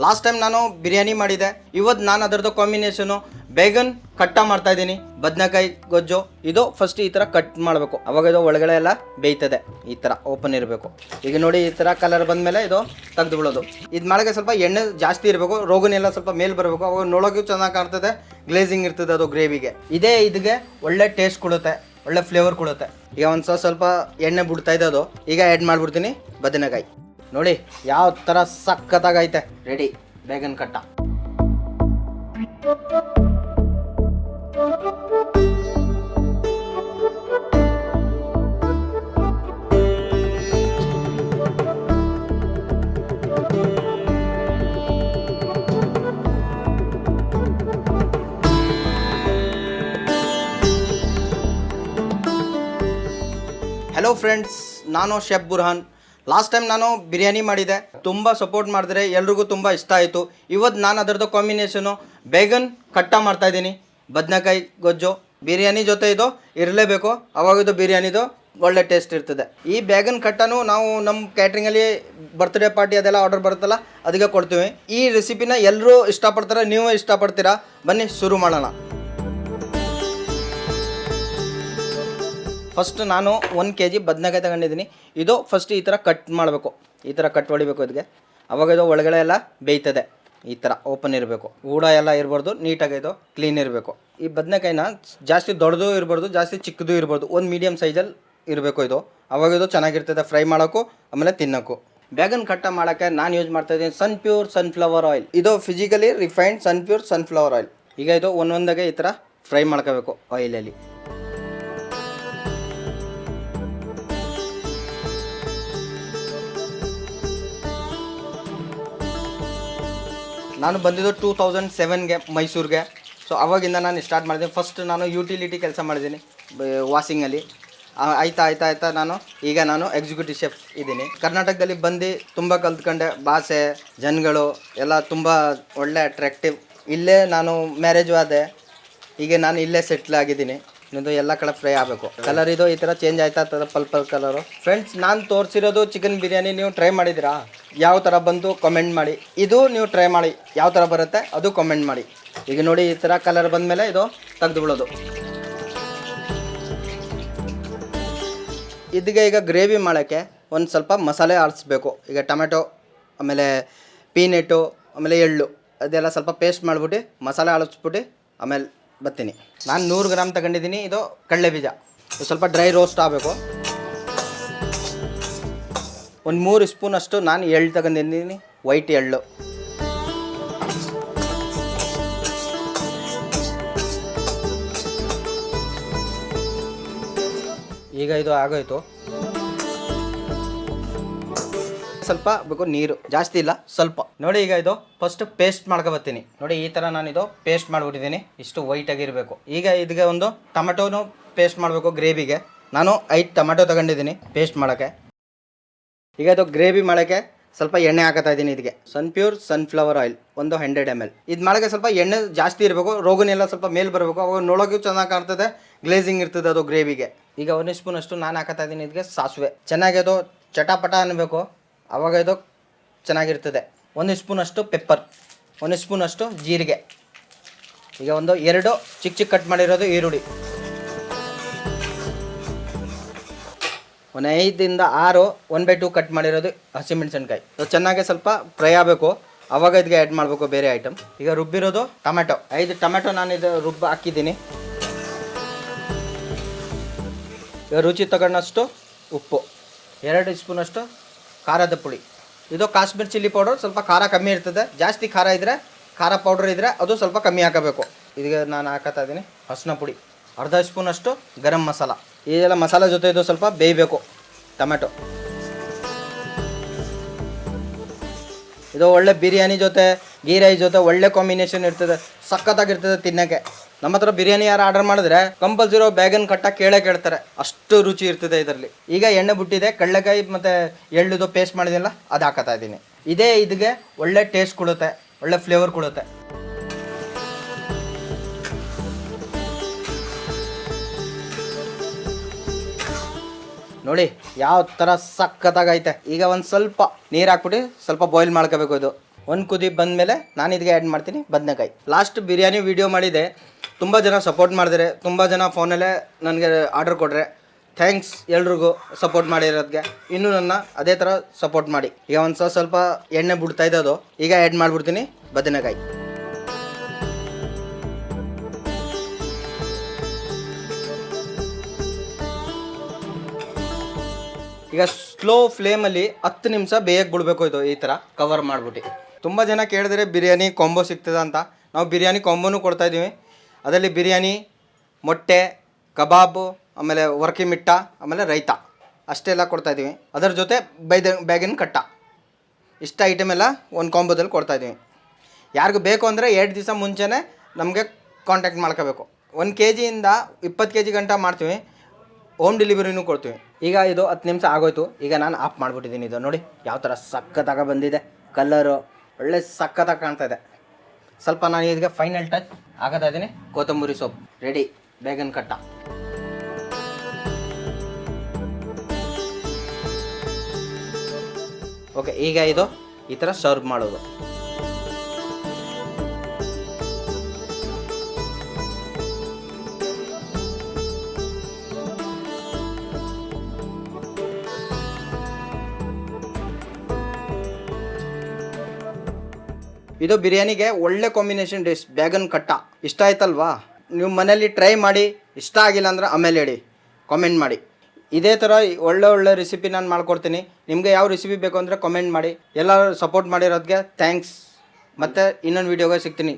Last time ನಾನು ಬಿರಿಯಾನಿ ಮಾಡಿದೆ. ಇವತ್ತು ನಾನು ಅದರದ್ದು ಕಾಂಬಿನೇಷನು ಬೇಗನ್ ಕಟ್ಟ ಮಾಡ್ತಾ ಇದ್ದೀನಿ. ಬದನೆಕಾಯಿ ಗೊಜ್ಜು. ಇದು ಫಸ್ಟ್ ಈ ಥರ ಕಟ್ ಮಾಡಬೇಕು, ಅವಾಗ ಇದು ಒಳಗಡೆ ಎಲ್ಲ ಬೇಯ್ತದೆ. ಈ ಥರ ಓಪನ್ ಇರಬೇಕು. ಈಗ ನೋಡಿ ಈ ಥರ ಕಲರ್ ಬಂದಮೇಲೆ ಇದು ತೆಗೆದು ಬಿಡೋದು. ಇದು ಮಾಡಕ್ಕೆ ಸ್ವಲ್ಪ ಎಣ್ಣೆ ಜಾಸ್ತಿ ಇರಬೇಕು, ರೋಗನೆಲ್ಲ ಸ್ವಲ್ಪ ಮೇಲೆ ಬರಬೇಕು, ಅವಾಗ ನೋಡೋಕ್ಕೂ ಚೆನ್ನಾಗಿ ಕಾಣ್ತದೆ, ಗ್ಲೇಸಿಂಗ್ ಇರ್ತದೆ ಅದು ಗ್ರೇವಿಗೆ. ಇದೇ ಇದಕ್ಕೆ ಒಳ್ಳೆ ಟೇಸ್ಟ್ ಕೊಡುತ್ತೆ, ಒಳ್ಳೆ ಫ್ಲೇವರ್ ಕೊಡುತ್ತೆ. ಈಗ ಒಂದು ಸ್ವಲ್ಪ ಎಣ್ಣೆ ಬಿಡ್ತಾ ಇದೆ ಅದು. ಈಗ ಆ್ಯಡ್ ಮಾಡಿಬಿಡ್ತೀನಿ ಬದನೆಕಾಯಿ. ನೋಡಿ ಯಾವ ಥರ ಸಖತ್ತಾಗೈತೆ. ರೆಡಿ ಬೇಗನ್ ಕಟ್ಟ. ಹಲೋ ಫ್ರೆಂಡ್ಸ್, ನಾನು ಶೆಫ್ ಬುರ್ಹಾನ್. ಲಾಸ್ಟ್ ಟೈಮ್ ನಾನು ಬಿರಿಯಾನಿ ಮಾಡಿದೆ, ತುಂಬ ಸಪೋರ್ಟ್ ಮಾಡಿದ್ರೆ ಎಲ್ರಿಗೂ ತುಂಬ ಇಷ್ಟ ಆಯಿತು. ಇವತ್ತು ನಾನು ಅದರದ್ದು ಕಾಂಬಿನೇಷನು ಬೇಗನ್ ಕಟ್ಟ ಮಾಡ್ತಾಯಿದ್ದೀನಿ. ಬದನೆಕಾಯಿ ಗೊಜ್ಜು ಬಿರಿಯಾನಿ ಜೊತೆ ಇದು ಇರಲೇಬೇಕು, ಅವಾಗ ಇದು ಬಿರಿಯಾನಿದು ಒಳ್ಳೆ ಟೇಸ್ಟ್ ಇರ್ತದೆ. ಈ ಬೇಗನ್ ಕಟ್ಟನು ನಾವು ನಮ್ಮ ಕ್ಯಾಟ್ರಿಂಗಲ್ಲಿ ಬರ್ತ್ಡೇ ಪಾರ್ಟಿ ಅದೆಲ್ಲ ಆರ್ಡರ್ ಬರುತ್ತಲ್ಲ ಅದಕ್ಕೆ ಕೊಡ್ತೀವಿ. ಈ ರೆಸಿಪಿನ ಎಲ್ಲರೂ ಇಷ್ಟಪಡ್ತಾರೆ, ನೀವು ಇಷ್ಟಪಡ್ತೀರಾ. ಬನ್ನಿ ಶುರು ಮಾಡೋಣ. ಫಸ್ಟ್ ನಾನು 1 kg ಬದನೆಕಾಯಿ ತಗೊಂಡಿದ್ದೀನಿ. ಇದು ಫಸ್ಟ್ ಈ ಥರ ಕಟ್ ಮಾಡಬೇಕು, ಈ ಥರ ಕಟ್ ಹೊಡಿಬೇಕು ಇದಕ್ಕೆ, ಅವಾಗ ಇದು ಒಳಗಡೆ ಎಲ್ಲ ಬೇಯ್ತದೆ. ಈ ಥರ ಓಪನ್ ಇರಬೇಕು, ಊಡ ಎಲ್ಲ ಇರಬಾರ್ದು, ನೀಟಾಗಿ ಇದು ಕ್ಲೀನ್ ಇರಬೇಕು. ಈ ಬದನೆಕಾಯಿನ ಜಾಸ್ತಿ ದೊಡ್ಡದು ಇರಬಾರ್ದು, ಜಾಸ್ತಿ ಚಿಕ್ಕದು ಇರಬಾರ್ದು, ಒಂದು ಮೀಡಿಯಮ್ ಸೈಜಲ್ಲಿ ಇರಬೇಕು ಇದು, ಅವಾಗ ಇದು ಚೆನ್ನಾಗಿರ್ತದೆ ಫ್ರೈ ಮಾಡೋಕ್ಕೂ ಆಮೇಲೆ ತಿನ್ನೋಕ್ಕೂ. ಬೇಗನ್ ಕಟ್ಟ ಮಾಡೋಕ್ಕೆ ನಾನು ಯೂಸ್ ಮಾಡ್ತಾಯಿದ್ದೀನಿ ಸನ್ಫ್ಲವರ್ ಆಯಿಲ್. ಇದು ಫಿಸಿಕಲಿ ರಿಫೈನ್ಡ್ ಸನ್ಫ್ಲವರ್ ಆಯಿಲ್. ಈಗ ಇದು ಒಂದೊಂದಾಗೆ ಈ ಥರ ಫ್ರೈ ಮಾಡ್ಕೋಬೇಕು ಆಯಿಲಲ್ಲಿ. ನಾನು ಬಂದಿದ್ದು 2007ಗೆ ಮೈಸೂರಿಗೆ. ಸೊ ಅವಾಗಿಂದ ನಾನು ಸ್ಟಾರ್ಟ್ ಮಾಡಿದ್ದೀನಿ. ಫಸ್ಟ್ ನಾನು ಯುಟಿಲಿಟಿ ಕೆಲಸ ಮಾಡಿದ್ದೀನಿ ವಾಷಿಂಗಲ್ಲಿ. ಆಯ್ತಾ ನಾನು ಎಕ್ಸಿಕ್ಯೂಟಿವ್ ಶೆಫ್ ಇದ್ದೀನಿ. ಕರ್ನಾಟಕದಲ್ಲಿ ಬಂದು ತುಂಬ ಕಲ್ತ್ಕೊಂಡೆ. ಭಾಷೆ, ಜನಗಳು ಎಲ್ಲ ತುಂಬ ಒಳ್ಳೆ ಅಟ್ರಾಕ್ಟಿವ್. ಇಲ್ಲೇ ನಾನು ಮ್ಯಾರೇಜು ಆದೆ, ಈಗ ನಾನು ಇಲ್ಲೇ ಸೆಟ್ಲ್ ಆಗಿದ್ದೀನಿ. ಇದು ಎಲ್ಲ ಕಡೆ ಫ್ರೈ ಆಗಬೇಕು. ಕಲರ್ ಇದು ಈ ಥರ ಚೇಂಜ್ ಆಯ್ತಾ ಪರ್ಪಲ್ ಕಲರು. ಫ್ರೆಂಡ್ಸ್, ನಾನು ತೋರಿಸಿರೋದು ಚಿಕನ್ ಬಿರಿಯಾನಿ. ನೀವು ಟ್ರೈ ಮಾಡಿದ್ದೀರಾ? ಯಾವ ಥರ ಬಂತು ಕಮೆಂಟ್ ಮಾಡಿ. ಇದು ನೀವು ಟ್ರೈ ಮಾಡಿ, ಯಾವ ಥರ ಬರುತ್ತೆ ಅದು ಕಮೆಂಟ್ ಮಾಡಿ. ಈಗ ನೋಡಿ ಈ ಥರ ಕಲರ್ ಬಂದಮೇಲೆ ಇದು ತೆಗೆದು ಬಿಡೋದು. ಇದಕ್ಕೆ ಈಗ ಗ್ರೇವಿ ಮಾಡೋಕ್ಕೆ ಒಂದು ಸ್ವಲ್ಪ ಮಸಾಲೆ ಆರಿಸ್ಬೇಕು. ಈಗ ಟೊಮೆಟೊ, ಆಮೇಲೆ ಪೀನೆಟ್ಟು, ಆಮೇಲೆ ಎಳ್ಳು ಅದೆಲ್ಲ ಸ್ವಲ್ಪ ಪೇಸ್ಟ್ ಮಾಡಿಬಿಟ್ಟು ಮಸಾಲೆ ಆರಿಸ್ಬಿಟ್ಟು ಆಮೇಲೆ ಬರ್ತೀನಿ. ನಾನು 100 ಗ್ರಾಮ್ ತಗೊಂಡಿದ್ದೀನಿ. ಇದು ಕಡಲೆ ಬೀಜ ಸ್ವಲ್ಪ ಡ್ರೈ ರೋಸ್ಟ್ ಆಗಬೇಕು. ಒಂದು 3 ಸ್ಪೂನಷ್ಟು ನಾನು ಎಳ್ಳು ತಗೊಂಡಿದ್ದೀನಿ, ವೈಟ್ ಎಳ್ಳು. ಈಗ ಇದು ಆಗೋಯ್ತು. ಸ್ವಲ್ಪ ಬೇಕು ನೀರು, ಜಾಸ್ತಿ ಇಲ್ಲ, ಸ್ವಲ್ಪ. ನೋಡಿ ಈಗ ಇದು ಫಸ್ಟ್ ಪೇಸ್ಟ್ ಮಾಡ್ಕೊಬರ್ತೀನಿ. ನೋಡಿ ಈ ಥರ ನಾನು ಇದು ಪೇಸ್ಟ್ ಮಾಡಿಬಿಟ್ಟಿದ್ದೀನಿ. ಇಷ್ಟು ವೈಟಾಗಿರಬೇಕು. ಈಗ ಇದಕ್ಕೆ ಒಂದು ಟೊಮೆಟೊನು ಪೇಸ್ಟ್ ಮಾಡಬೇಕು ಗ್ರೇವಿಗೆ. ನಾನು 5 ಟೊಮೆಟೊ ತಗೊಂಡಿದ್ದೀನಿ ಪೇಸ್ಟ್ ಮಾಡೋಕ್ಕೆ. ಈಗ ಇದು ಗ್ರೇವಿ ಮಾಡೋಕ್ಕೆ ಸ್ವಲ್ಪ ಎಣ್ಣೆ ಹಾಕತ್ತಾ ಇದ್ದೀನಿ. ಇದಕ್ಕೆ ಸನ್ಫ್ಲವರ್ ಆಯಿಲ್ ಒಂದು 100 ml. ಇದು ಮಾಡೋಕ್ಕೆ ಸ್ವಲ್ಪ ಎಣ್ಣೆ ಜಾಸ್ತಿ ಇರಬೇಕು, ರೋಗನೆಲ್ಲ ಸ್ವಲ್ಪ ಮೇಲೆ ಬರಬೇಕು, ಅವಾಗ ನೋಡೋಕ್ಕೂ ಚೆನ್ನಾಗಿ ಕಾಣ್ತದೆ, ಗ್ಲೇಸಿಂಗ್ ಇರ್ತದೆ ಅದು ಗ್ರೇವಿಗೆ. ಈಗ 1 ಸ್ಪೂನಷ್ಟು ನಾನು ಹಾಕತ್ತಾ ಇದ್ದೀನಿ. ಇದಕ್ಕೆ ಸಾಸಿವೆ ಚೆನ್ನಾಗಿ ಅದು ಚಟಾಪಟ ಅನ್ನಬೇಕು, ಆವಾಗ ಇದು ಚೆನ್ನಾಗಿರ್ತದೆ. 1 ಸ್ಪೂನಷ್ಟು ಪೆಪ್ಪರ್, 1 ಸ್ಪೂನಷ್ಟು ಜೀರಿಗೆ. ಈಗ ಒಂದು 2 ಚಿಕ್ಕ ಕಟ್ ಮಾಡಿರೋದು ಈರುಳ್ಳಿ, ಒಂದು 5 ಇಂದ 6 1/2 ಕಟ್ ಮಾಡಿರೋದು ಹಸಿಮೆಣಸಿನ್ಕಾಯಿ. ಚೆನ್ನಾಗಿ ಸ್ವಲ್ಪ ಫ್ರೈ ಆಗಬೇಕು, ಆವಾಗ ಇದಕ್ಕೆ ಆ್ಯಡ್ ಮಾಡಬೇಕು ಬೇರೆ ಐಟಮ್. ಈಗ ರುಬ್ಬಿರೋದು ಟೊಮೆಟೊ, 5 ಟೊಮೆಟೊ ನಾನು ಇದು ಹಾಕಿದ್ದೀನಿ. ಈಗ ರುಚಿ ತಗೊಂಡಷ್ಟು ಉಪ್ಪು, 2 ಸ್ಪೂನಷ್ಟು ಖಾರದ ಪುಡಿ. ಇದು ಕಾಶ್ಮೀರ್ ಚಿಲ್ಲಿ ಪೌಡರ್, ಸ್ವಲ್ಪ ಖಾರ ಕಮ್ಮಿ ಇರ್ತದೆ. ಜಾಸ್ತಿ ಖಾರ ಇದ್ದರೆ, ಖಾರ ಪೌಡರ್ ಇದ್ದರೆ ಅದು ಸ್ವಲ್ಪ ಕಮ್ಮಿ ಹಾಕಬೇಕು. ಇದಕ್ಕೆ ನಾನು ಹಾಕತ್ತಾ ಇದ್ದೀನಿ ಅರಿಶಿನ ಪುಡಿ, 1/2 ಸ್ಪೂನಷ್ಟು ಗರಂ ಮಸಾಲ. ಇದೆಲ್ಲ ಮಸಾಲೆ ಜೊತೆ ಇದು ಸ್ವಲ್ಪ ಬೇಯಬೇಕು ಟೊಮೆಟೊ. ಇದು ಒಳ್ಳೆ ಬಿರಿಯಾನಿ ಜೊತೆ, ಗೀ ರೈಸ್ ಜೊತೆ ಒಳ್ಳೆ ಕಾಂಬಿನೇಷನ್ ಇರ್ತದೆ, ಸಖತ್ತಾಗಿರ್ತದೆ ತಿನ್ನೋಕ್ಕೆ. ನಮ್ಮ ಹತ್ರ ಬಿರಿಯಾನಿ ಯಾರು ಆರ್ಡರ್ ಮಾಡಿದ್ರೆ ಕಂಪಲ್ಸರಿ ಬೇಗನ್ ಕಟ್ಟ ಕೇಳ್ತಾರೆ, ಅಷ್ಟು ರುಚಿ ಇರ್ತದೆ ಇದರಲ್ಲಿ. ಈಗ ಎಣ್ಣೆ ಬಿಟ್ಟಿದೆ, ಕಡಲೆಕಾಯಿ ಮತ್ತು ಎಳ್ಳುದು ಪೇಸ್ಟ್ ಮಾಡಿದೆಲ್ಲ ಅದು ಹಾಕತ್ತಾ ಇದ್ದೀನಿ. ಇದೇ ಇದಕ್ಕೆ ಒಳ್ಳೆ ಟೇಸ್ಟ್ ಕೊಡುತ್ತೆ, ಒಳ್ಳೆ ಫ್ಲೇವರ್ ಕೊಡುತ್ತೆ. ನೋಡಿ ಯಾವ ಥರ ಸಖತ್ತಾಗೈತೆ. ಈಗ ಒಂದು ಸ್ವಲ್ಪ ನೀರು ಹಾಕ್ಬಿಟ್ಟು ಸ್ವಲ್ಪ ಬಾಯ್ಲ್ ಮಾಡ್ಕೋಬೇಕು. ಇದು ಒಂದು ಕುದಿ ಬಂದಮೇಲೆ ನಾನು ಇದಕ್ಕೆ ಆ್ಯಡ್ ಮಾಡ್ತೀನಿ ಬದನೆಕಾಯಿ. ಲಾಸ್ಟ್ ಬಿರಿಯಾನಿ ವೀಡಿಯೋ ಮಾಡಿದೆ, ತುಂಬ ಜನ ಸಪೋರ್ಟ್ ಮಾಡಿದರೆ, ತುಂಬ ಜನ ಫೋನಲ್ಲೇ ನನಗೆ ಆರ್ಡರ್ ಕೊಟ್ಟರೆ. ಥ್ಯಾಂಕ್ಸ್ ಎಲ್ರಿಗೂ ಸಪೋರ್ಟ್ ಮಾಡಿರೋದಕ್ಕೆ. ಇನ್ನೂ ನನ್ನ ಅದೇ ಥರ ಸಪೋರ್ಟ್ ಮಾಡಿ. ಈಗ ಒಂದು ಸ್ವಲ್ಪ ಎಣ್ಣೆ ಬಿಡ್ತಾ ಇದ್ದದು, ಈಗ ಆ್ಯಡ್ ಮಾಡಿಬಿಡ್ತೀನಿ ಬದನೆಕಾಯಿ. ಈಗ ಸ್ಲೋ ಫ್ಲೇಮಲ್ಲಿ 10 ನಿಮಿಷ ಬೇಯಕ್ಕೆ ಬಿಡಬೇಕು. ಇದು ಈ ಥರ ಕವರ್ ಮಾಡಿಬಿಟ್ಟು. ತುಂಬ ಜನ ಕೇಳಿದ್ರೆ ಬಿರಿಯಾನಿ ಕಾಂಬೋ ಸಿಗ್ತದೆ ಅಂತ. ನಾವು ಬಿರಿಯಾನಿ ಕಾಂಬೋನೂ ಕೊಡ್ತಾಯಿದ್ದೀವಿ. ಅದರಲ್ಲಿ ಬಿರಿಯಾನಿ, ಮೊಟ್ಟೆ, ಕಬಾಬು, ಆಮೇಲೆ ವರ್ಕಿ ಮಿಟ್ಟ, ಆಮೇಲೆ ರೈತ ಅಷ್ಟೆಲ್ಲ ಕೊಡ್ತಾಯಿದ್ದೀವಿ. ಅದರ ಜೊತೆ ಬ್ಯಾಗಿನ ಕಟ್ಟ, ಇಷ್ಟ ಐಟಮ್ ಎಲ್ಲ ಒಂದು ಕಾಂಬೋದಲ್ಲಿ ಕೊಡ್ತಾಯಿದ್ದೀವಿ. ಯಾರಿಗೂ ಬೇಕು ಅಂದರೆ 2 ದಿವಸ ಮುಂಚೆನೇ ನಮಗೆ ಕಾಂಟ್ಯಾಕ್ಟ್ ಮಾಡ್ಕೋಬೇಕು. 1 kg ಇಂದ 20 kg ಗಂಟ ಮಾಡ್ತೀವಿ. ಹೋಮ್ ಡೆಲಿವರಿನೂ ಕೊಡ್ತೀವಿ. ಈಗ ಇದು 10 ನಿಮಿಷ ಆಗೋಯ್ತು. ಈಗ ನಾನು ಆಫ್ ಮಾಡಿಬಿಟ್ಟಿದ್ದೀನಿ. ಇದು ನೋಡಿ ಯಾವ ಥರ ಸಖತ್ತಾಗಿ ಬಂದಿದೆ. ಕಲರು ಒಳ್ಳೆ ಸಖತ್ತಾಗಿ ಕಾಣ್ತಾ ಇದೆ. ಸ್ವಲ್ಪ ನಾನು ಇದಕ್ಕೆ ಫೈನಲ್ ಟಚ್ ಹಾಕೋತಾ ಇದ್ದೀನಿ. ಕೊತ್ತಂಬರಿ ಸೊಪ್ಪು ರೆಡಿ, ಬೇಗನ್ ಕಟ್ಟ. ಓಕೆ, ಈಗ ಇದು ಈ ಥರ ಸರ್ವ್ ಮಾಡೋದು. ಇದು ಬಿರಿಯಾನಿಗೆ ಒಳ್ಳೆ ಕಾಂಬಿನೇಷನ್ ಡಿಶ್, ಬ್ಯಾಗನ್ ಕಟ್ಟ. ಇಷ್ಟ ಆಯ್ತಲ್ವಾ? ನೀವು ಮನೇಲಿ ಟ್ರೈ ಮಾಡಿ. ಇಷ್ಟ ಆಗಿಲ್ಲ ಅಂದ್ರೆ ಆಮೇಲೆ ಹೇಳಿ, ಕಾಮೆಂಟ್ ಮಾಡಿ. ಇದೇ ಥರ ಒಳ್ಳೆ ರೆಸಿಪಿ ನಾನು ಮಾಡ್ಕೊಡ್ತೀನಿ. ನಿಮಗೆ ಯಾವ ರೆಸಿಪಿ ಬೇಕು ಅಂದರೆ ಕಾಮೆಂಟ್ ಮಾಡಿ. ಎಲ್ಲರೂ ಸಪೋರ್ಟ್ ಮಾಡಿರೋದಕ್ಕೆ ಥ್ಯಾಂಕ್ಸ್. ಮತ್ತು ಇನ್ನೊಂದು ವೀಡಿಯೋಗೆ ಸಿಗ್ತೀನಿ.